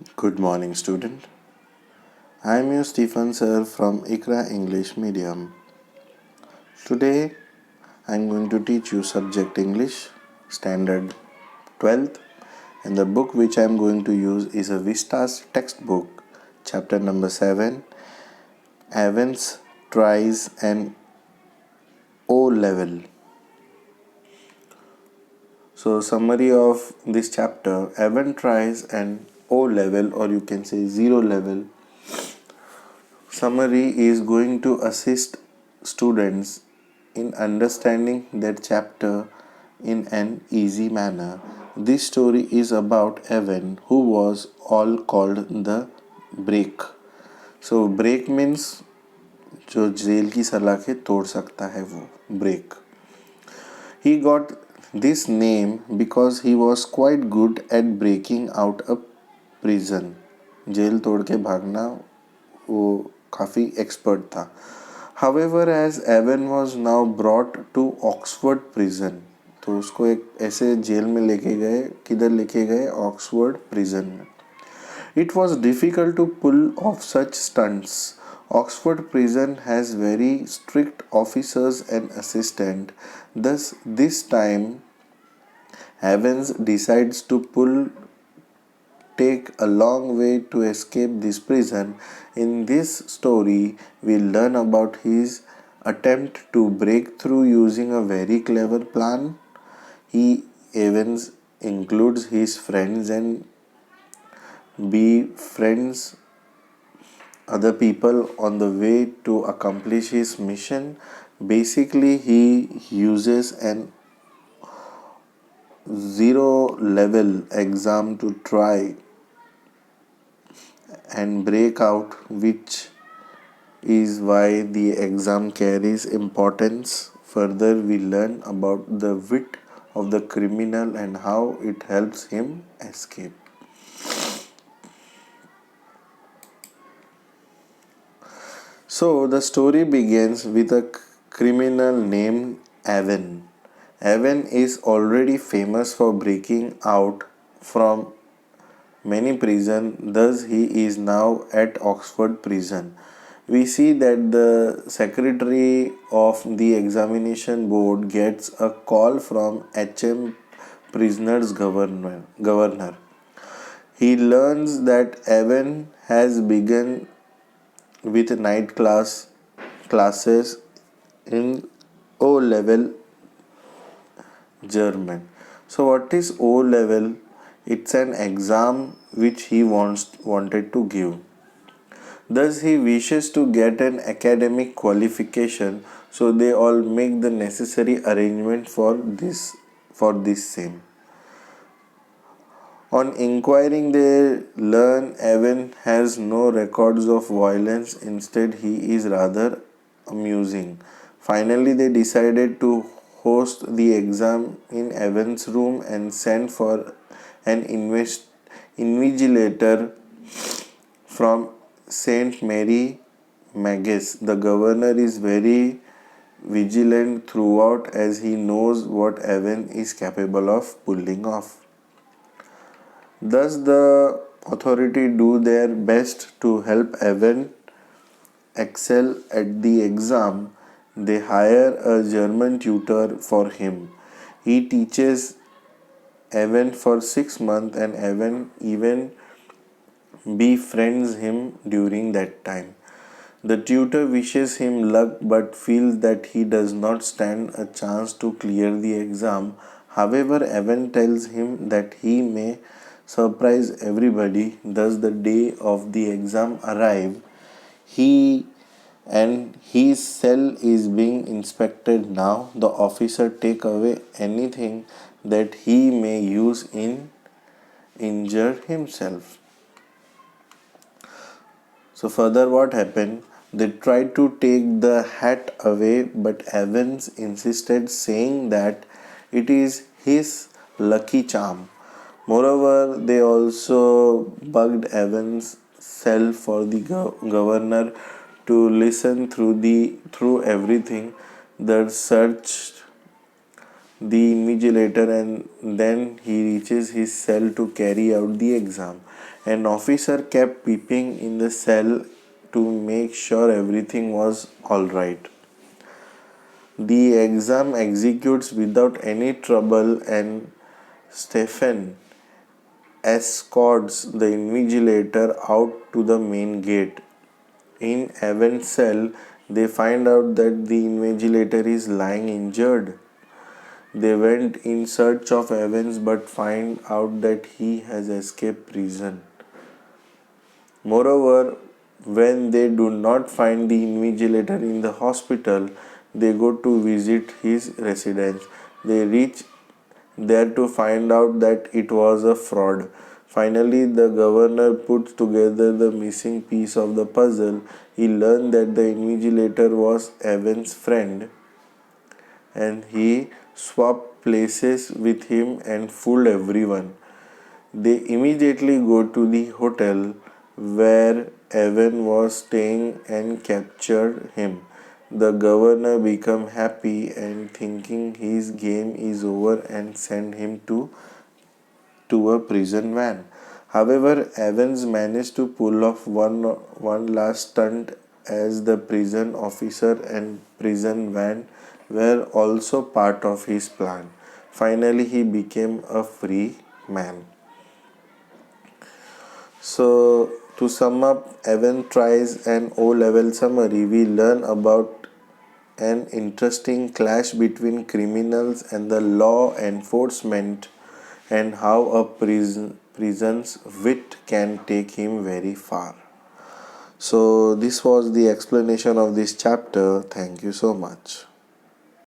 Good morning, student. I am your Stephen sir from ICRA English Medium. Today, I am going to teach you subject English, standard 12th, and the book which I am going to use is a Vistas textbook, chapter number 7, Evans tries an O level. So, summary of this chapter: Evan tries an O level, or you can say zero level. Summary is going to assist students in understanding that chapter in an easy manner. This story is about Evan, who was all called the break. So break means जो jail की सलाखें तोड़ सकता है वो break. He got this name because he was quite good at breaking out a prison. जेल तोड़ के भागना वो काफ़ी एक्सपर्ट था. However, as Evan was now brought to Oxford prison, तो उसको एक ऐसे जेल में लेके गए. किधर लेके गए? ऑक्सफोर्ड प्रिजन में. It was difficult to pull off such stunts. Oxford prison has very strict officers and assistant. Thus, this time Evans decides to take a long way to escape this prison. In this story, we learn about his attempt to break through using a very clever plan. He Evans includes his friends and befriends other people on the way to accomplish his mission. Basically, he uses an zero level exam to try and break out, which is why the exam carries importance. Further, we learn about the wit of the criminal and how it helps him escape. So, the story begins with a criminal named Evan. Evan is already famous for breaking out from many prisons, thus, he is now at Oxford prison. We see that the secretary of the examination board gets a call from HM prisoner's governor. He learns that Evan has begun with classes in O level German. So, what is O level? It's an exam which he wanted to give. Thus, he wishes to get an academic qualification, so they all make the necessary arrangement for this same. On inquiring, they learn Evan has no records of violence. Instead, he is rather amusing. Finally, they decided to host the exam in Evan's room and send for an invigilator from Saint Mary Magus. The governor is very vigilant throughout as he knows what Evan is capable of pulling off. Thus, the authority do their best to help Evan excel at the exam. They hire a German tutor for him. He teaches Evan for 6 months, and Evan even befriends him during that time. The tutor wishes him luck but feels that he does not stand a chance to clear the exam. However, Evan tells him that he may surprise everybody. Thus, the day of the exam arrives. He and his cell is being inspected now. The officer take away anything that he may use in injure himself. So further what happened? They tried to take the hat away, but Evans insisted, saying that it is his lucky charm. Moreover, they also bugged Evans' cell for the governor to listen through everything. They searched the invigilator, and then he reaches his cell to carry out the exam. An officer kept peeping in the cell to make sure everything was all right. The exam executes without any trouble, and Stephen escorts the invigilator out to the main gate. In Evan's cell, they find out that the invigilator is lying injured. They went in search of Evans but find out that he has escaped prison. Moreover, when they do not find the invigilator in the hospital, they go to visit his residence. They reach there to find out that it was a fraud. Finally, the governor puts together the missing piece of the puzzle. He learned that the invigilator was Evan's friend, and he swapped places with him and fooled everyone. They immediately go to the hotel where Evan was staying and captured him. The governor become happy and thinking his game is over and send him to a prison van. However, Evans managed to pull off one last stunt, as the prison officer and prison van were also part of his plan. Finally, he became a free man. So, to sum up, Evan tries an O level summary. We learn about an interesting clash between criminals and the law enforcement, and how a prison's wit can take him very far. So, this was the explanation of this chapter. Thank you so much.